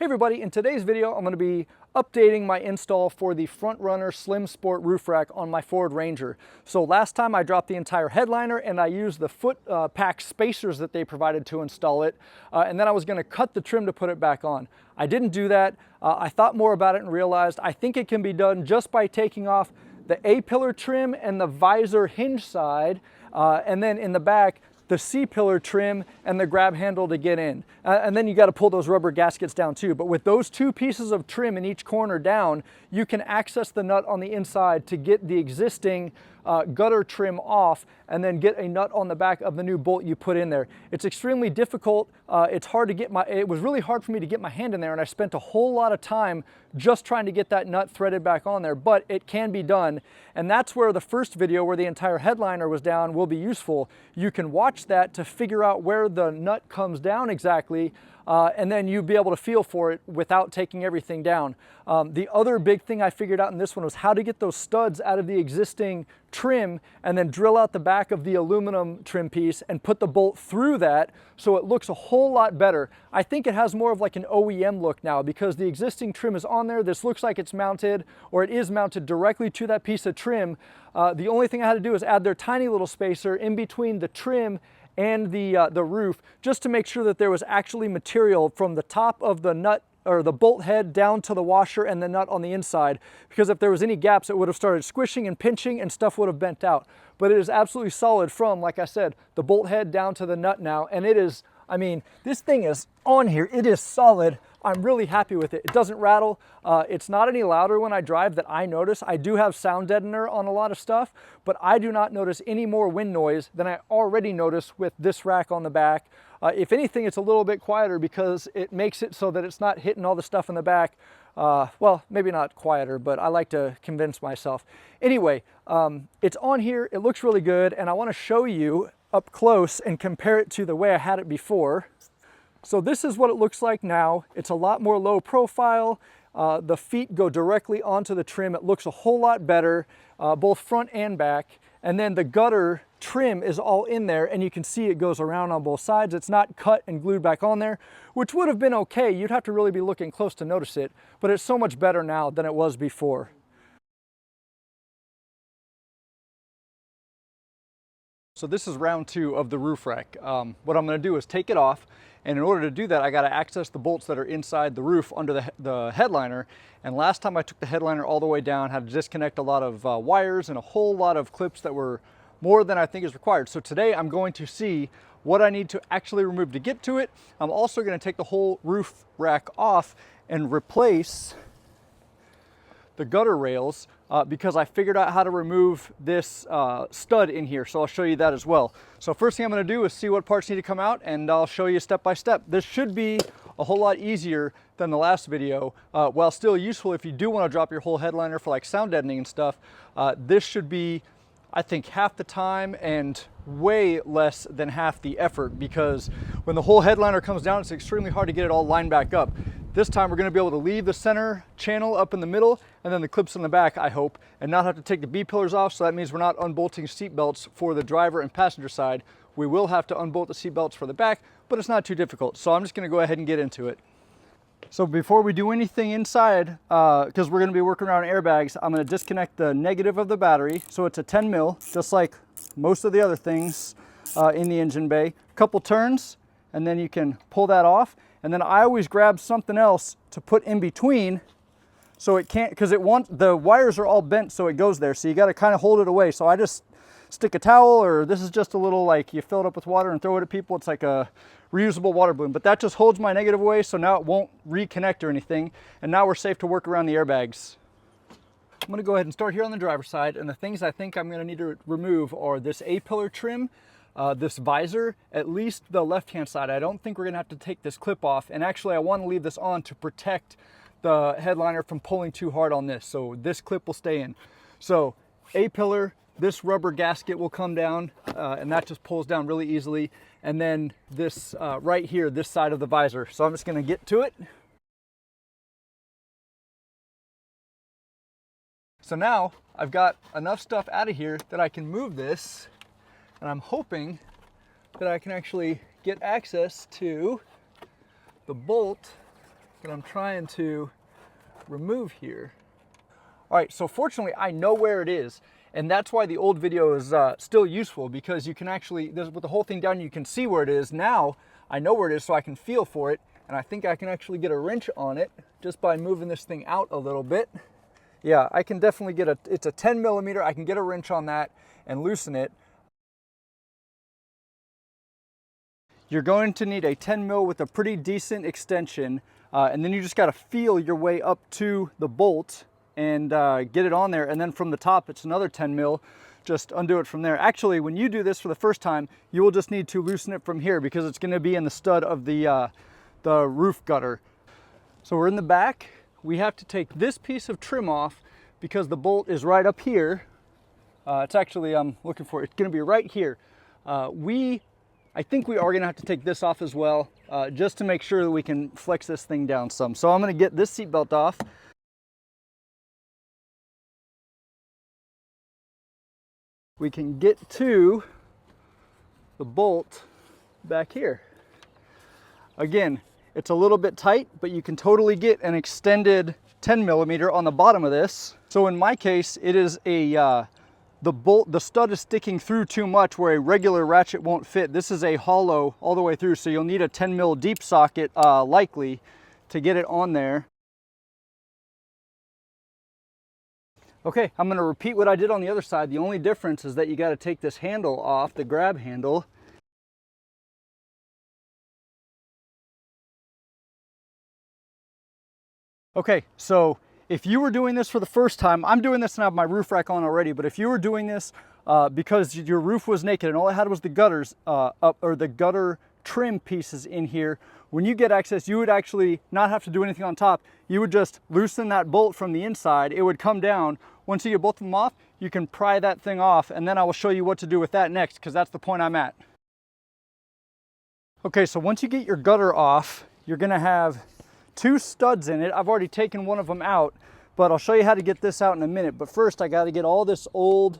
Hey everybody, in today's video I'm going to be updating my install for the Runner SlimSport roof rack on my Ford Ranger. So last time I dropped the entire headliner and I used the foot pack spacers that they provided to install it, and then I was going to cut the trim to put it back on. I didn't do that. I thought more about it and realized I think it can be done just by taking off the A-pillar trim and the visor hinge side, and then in the back the C-pillar trim and the grab handle to get in. And then you got to pull those rubber gaskets down too. But with those two pieces of trim in each corner down, you can access the nut on the inside to get the existing gutter trim off and then get a nut on the back of the new bolt you put in there. It's extremely difficult. It's hard to get it was really hard for me to get my hand in there, and I spent a whole lot of time just trying to get that nut threaded back on there, but it can be done. And that's where the first video where the entire headliner was down will be useful. You can watch that to figure out where the nut comes down exactly, and then you'll be able to feel for it without taking everything down. The other big thing I figured out in this one was how to get those studs out of the existing trim and then drill out the back of the aluminum trim piece and put the bolt through that so it looks a whole lot better. I think it has more of like an OEM look now because the existing trim is on there. This looks like it's mounted, or it is mounted directly to that piece of trim. The only thing I had to do is add their tiny little spacer in between the trim and the roof, just to make sure that there was actually material from the top of the nut or the bolt head down to the washer and the nut on the inside, because if there was any gaps it would have started squishing and pinching and stuff would have bent out. But it is absolutely solid from, like I said, the bolt head down to the nut now, and it is, I mean, this thing is on here, it is solid. I'm really happy with it. It doesn't rattle. It's not any louder when I drive that I notice. I do have sound deadener on a lot of stuff, but I do not notice any more wind noise than I already notice with this rack on the back. If anything, it's a little bit quieter because it makes it so that it's not hitting all the stuff in the back. Well, maybe not quieter, but I like to convince myself. Anyway, it's on here. It looks really good, and I want to show you up close and compare it to the way I had it before. So this is what it looks like now. It's a lot more low profile. The feet go directly onto the trim. It looks a whole lot better, both front and back. And then the gutter trim is all in there, and you can see it goes around on both sides. It's not cut and glued back on there, which would have been okay. You'd have to really be looking close to notice it, but it's so much better now than it was before. So this is round two of the roof rack. What I'm going to do is take it off, and in order to do that I got to access the bolts that are inside the roof under the headliner. And last time I took the headliner all the way down, had to disconnect a lot of wires and a whole lot of clips that were more than I think is required. So today I'm going to see what I need to actually remove to get to it. I'm also going to take the whole roof rack off and replace the gutter rails because I figured out how to remove this stud in here, so I'll show you that as well. So first thing I'm going to do is see what parts need to come out, and I'll show you step by step. This should be a whole lot easier than the last video, while still useful if you do want to drop your whole headliner for like sound deadening and stuff. This should be, I think, half the time and way less than half the effort, because when the whole headliner comes down it's extremely hard to get it all lined back up. This time we're going to be able to leave the center channel up in the middle and then the clips in the back, I hope, and not have to take the B-pillars off. So that means we're not unbolting seat belts for the driver and passenger side. We will have to unbolt the seat belts for the back, but it's not too difficult. So I'm just going to go ahead and get into it. So before we do anything inside, because we're going to be working around airbags, I'm going to disconnect the negative of the battery. So it's a 10 mil, just like most of the other things in the engine bay. A couple turns, and then you can pull that off. And then I always grab something else to put in between so it can't, because the wires are all bent so it goes there. So you got to kind of hold it away. So I just stick a towel, or this is just a little, like, you fill it up with water and throw it at people. It's like a reusable water balloon, but that just holds my negative away, so now it won't reconnect or anything. And now we're safe to work around the airbags. I'm going to go ahead and start here on the driver's side, and the things I think I'm going to need to remove are this A-pillar trim, this visor, at least the left-hand side. I don't think we're going to have to take this clip off, and actually I want to leave this on to protect the headliner from pulling too hard on this, so this clip will stay in. So A-pillar, this rubber gasket will come down, and that just pulls down really easily, and then this right here, this side of the visor. So I'm just going to get to it. So now I've got enough stuff out of here that I can move this, and I'm hoping that I can actually get access to the bolt that I'm trying to remove here. All right, so fortunately I know where it is, and that's why the old video is still useful, because you can actually, with the whole thing down, you can see where it is. Now I know where it is, so I can feel for it, and I think I can actually get a wrench on it just by moving this thing out a little bit. Yeah, I can definitely get it's a 10 millimeter, I can get a wrench on that and loosen it. You're going to need a 10 mil with a pretty decent extension, and then you just gotta feel your way up to the bolt and get it on there, and then from the top it's another 10 mil. Just undo it from there. Actually, when you do this for the first time, you will just need to loosen it from here, because it's going to be in the stud of the roof gutter. So we're in the back. We have to take this piece of trim off because the bolt is right up here. It's actually, I'm looking for it. It's going to be right here. I think we are going to have to take this off as well, just to make sure that we can flex this thing down some. So I'm going to get this seat belt off. We can get to the bolt back here. Again, it's a little bit tight, but you can totally get an extended 10 millimeter on the bottom of this. So in my case, it is the stud is sticking through too much where a regular ratchet won't fit. This is a hollow all the way through, so you'll need a 10 mil deep socket likely to get it on there. Okay, I'm going to repeat what I did on the other side. The only difference is that you got to take this handle off, the grab handle. Okay, so if you were doing this for the first time, I'm doing this and I have my roof rack on already, but if you were doing this because your roof was naked and all it had was the gutters up, or the gutter trim pieces in here, when you get access, you would actually not have to do anything on top. You would just loosen that bolt from the inside. It would come down. Once you get both of them off, you can pry that thing off, and then I will show you what to do with that next, because that's the point I'm at. Okay, so once you get your gutter off, you're gonna have two studs in it. I've already taken one of them out, but I'll show you how to get this out in a minute. But first, I gotta get all this old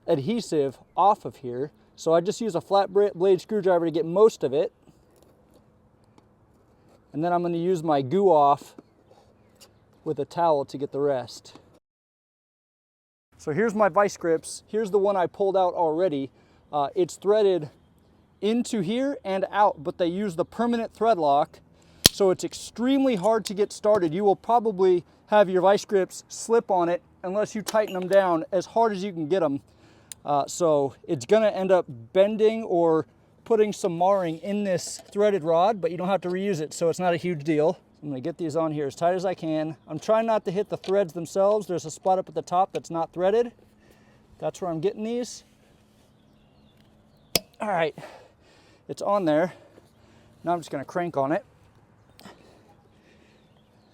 adhesive off of here. So I just use a flat blade screwdriver to get most of it. And then I'm gonna use my goo off with a towel to get the rest. So here's my vice grips. Here's the one I pulled out already. It's threaded into here and out, but they use the permanent thread lock, so it's extremely hard to get started. You will probably have your vice grips slip on it unless you tighten them down as hard as you can get them. So it's gonna end up bending or putting some marring in this threaded rod, but you don't have to reuse it, so it's not a huge deal. I'm gonna get these on here as tight as I can. I'm trying not to hit the threads themselves. There's a spot up at the top that's not threaded. That's where I'm getting these. All right, it's on there. Now I'm just gonna crank on it.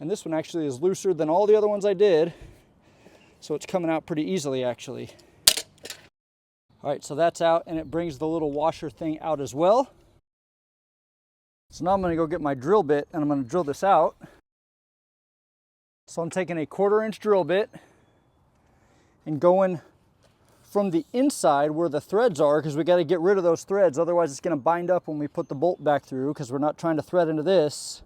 And this one actually is looser than all the other ones I did, so it's coming out pretty easily actually. All right, so that's out, and it brings the little washer thing out as well. So now I'm gonna go get my drill bit and I'm gonna drill this out. So I'm taking a 1/4 inch drill bit and going from the inside where the threads are, because we gotta get rid of those threads, otherwise it's gonna bind up when we put the bolt back through, because we're not trying to thread into this.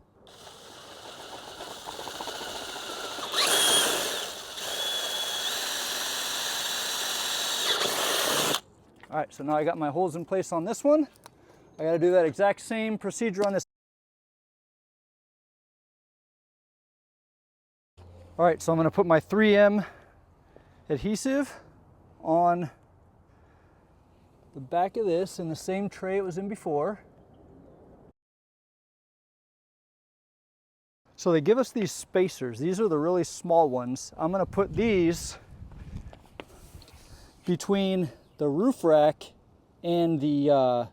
All right, so now I got my holes in place on this one. I gotta do that exact same procedure on this. All right, so I'm gonna put my 3M adhesive on the back of this in the same tray it was in before. So they give us these spacers. These are the really small ones. I'm gonna put these between the roof rack and the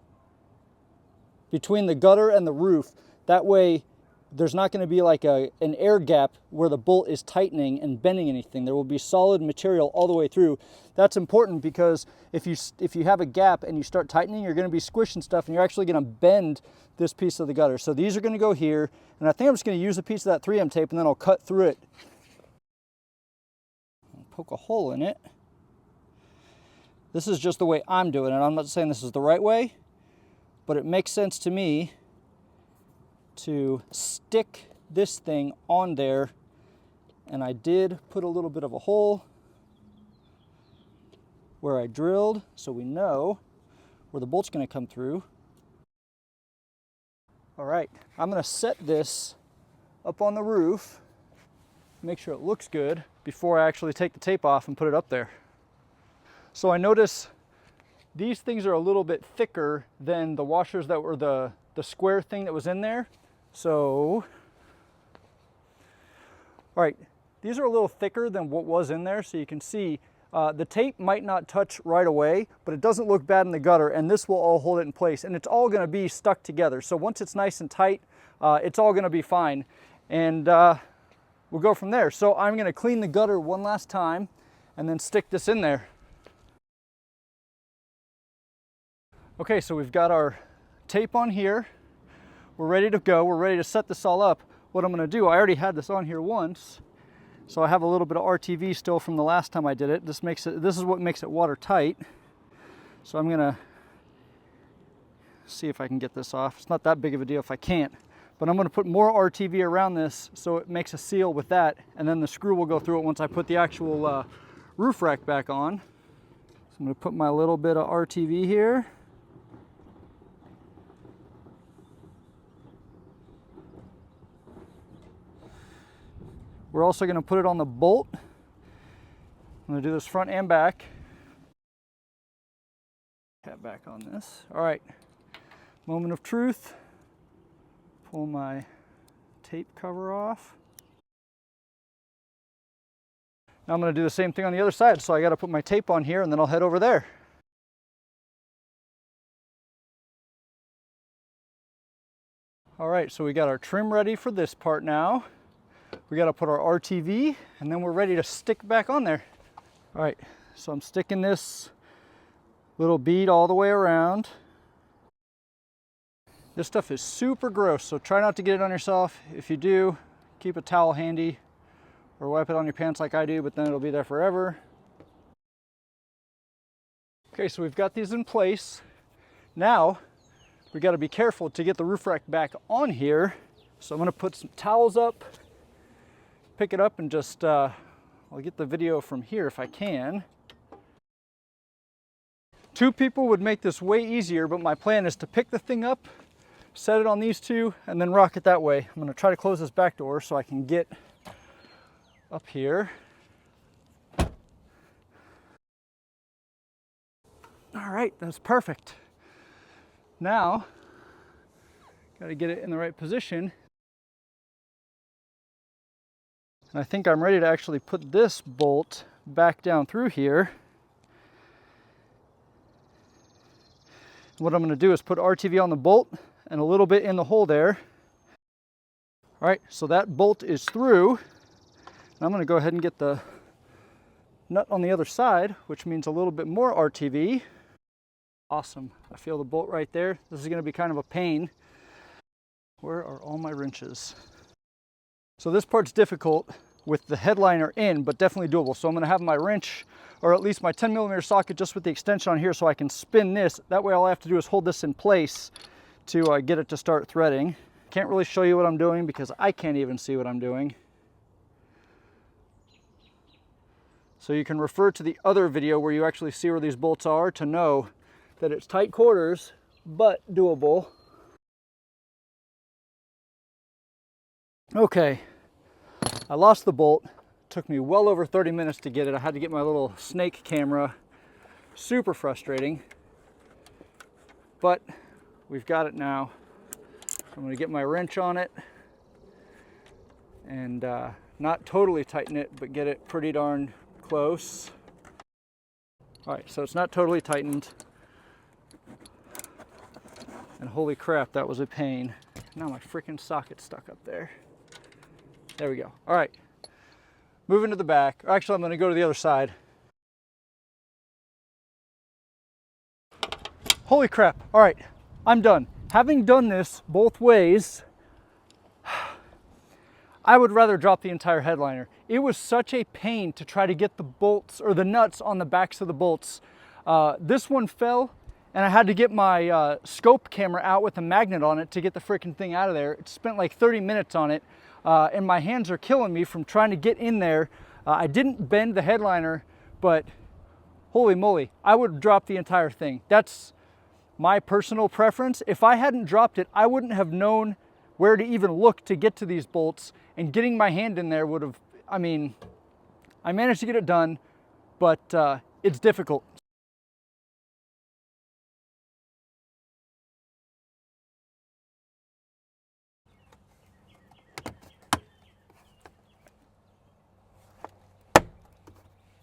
between the gutter and the roof. That way there's not going to be like an air gap where the bolt is tightening and bending anything. There will be solid material all the way through. That's important, because if you have a gap and you start tightening, you're going to be squishing stuff and you're actually going to bend this piece of the gutter. So these are going to go here, and I think I'm just going to use a piece of that 3M tape and then I'll cut through it. Poke a hole in it. This is just the way I'm doing it. I'm not saying this is the right way, but it makes sense to me to stick this thing on there, and I did put a little bit of a hole where I drilled, so we know where the bolt's going to come through. All right, I'm going to set this up on the roof, make sure it looks good before I actually take the tape off and put it up there. So I notice these things are a little bit thicker than the washers that were the square thing that was in there. So, all right, these are a little thicker than what was in there, so you can see the tape might not touch right away, but it doesn't look bad in the gutter, and this will all hold it in place, and it's all going to be stuck together. So once it's nice and tight, it's all going to be fine, and we'll go from there. So I'm going to clean the gutter one last time and then stick this in there. Okay, so we've got our tape on here. We're ready to go. We're ready to set this all up. What I'm going to do, I already had this on here once, so I have a little bit of RTV still from the last time I did it. This is what makes it watertight. So I'm going to see if I can get this off. It's not that big of a deal if I can't, but I'm going to put more RTV around this so it makes a seal with that, and then the screw will go through it once I put the actual roof rack back on. So I'm going to put my little bit of RTV here. We're also going to put it on the bolt. I'm going to do this front and back. Cap back on this. All right, moment of truth. Pull my tape cover off. Now I'm going to do the same thing on the other side, so I got to put my tape on here and then I'll head over there. All right, so we got our trim ready for this part now. We got to put our RTV, and then we're ready to stick back on there. All right, so I'm sticking this little bead all the way around. This stuff is super gross, so try not to get it on yourself. If you do, keep a towel handy or wipe it on your pants like I do, but then it'll be there forever. Okay, so we've got these in place. Now, we got to be careful to get the roof rack back on here. So I'm going to put some towels up, pick it up, and just, I'll get the video from here if I can. Two people would make this way easier, but my plan is to pick the thing up, set it on these two, and then rock it that way. I'm going to try to close this back door so I can get up here. All right, that's perfect. Now, got to get it in the right position. And I think I'm ready to actually put this bolt back down through here. What I'm going to do is put RTV on the bolt and a little bit in the hole there. All right, so that bolt is through. And I'm going to go ahead and get the nut on the other side, which means a little bit more RTV. Awesome. I feel the bolt right there. This is going to be kind of a pain. Where are all my wrenches? So this part's difficult with the headliner in, but definitely doable. So I'm going to have my wrench, or at least my 10mm socket, just with the extension on here so I can spin this. That way all I have to do is hold this in place to get it to start threading. Can't really show you what I'm doing because I can't even see what I'm doing. So you can refer to the other video where you actually see where these bolts are to know that it's tight quarters, but doable. Okay, I lost the bolt. Took me well over 30 minutes to get it. I had to get my little snake camera. Super frustrating, but we've got it now. I'm going to get my wrench on it and not totally tighten it, but get it pretty darn close. All right, so it's not totally tightened. And holy crap, that was a pain. Now my freaking socket's stuck up there. There we go. All right, moving to the back. Actually, I'm going to go to the other side. Holy crap. All right, I'm done. Having done this both ways, I would rather drop the entire headliner. It was such a pain to try to get the bolts or the nuts on the backs of the bolts. This one fell and I had to get my scope camera out with a magnet on it to get the freaking thing out of there. It spent like 30 minutes on it, and my hands are killing me from trying to get in there. I didn't bend the headliner, but holy moly, I would drop the entire thing. That's my personal preference. If I hadn't dropped it, I wouldn't have known where to even look to get to these bolts, and getting my hand in there would have, I mean, I managed to get it done, but it's difficult.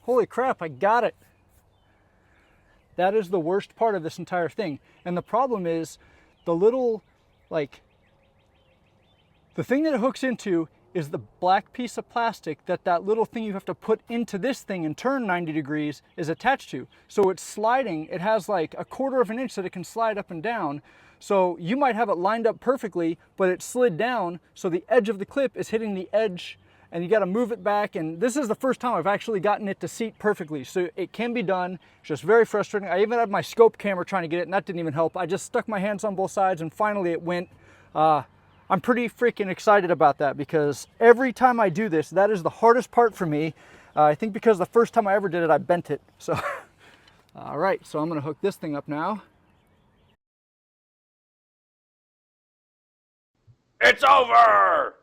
Holy crap, I got it. That is the worst part of this entire thing. And the problem is the little, like, the thing that it hooks into is the black piece of plastic that little thing you have to put into this thing and turn 90 degrees is attached to. So it's sliding. It has like 1/4 of an inch that it can slide up and down. So you might have it lined up perfectly, but it slid down, so the edge of the clip is hitting the edge, and you got to move it back. And this is the first time I've actually gotten it to seat perfectly. So it can be done. It's just very frustrating. I even had my scope camera trying to get it, and that didn't even help. I just stuck my hands on both sides, and finally it went. I'm pretty freaking excited about that, because every time I do this, that is the hardest part for me. I think because the first time I ever did it, I bent it. So, all right, so I'm gonna hook this thing up now. It's over!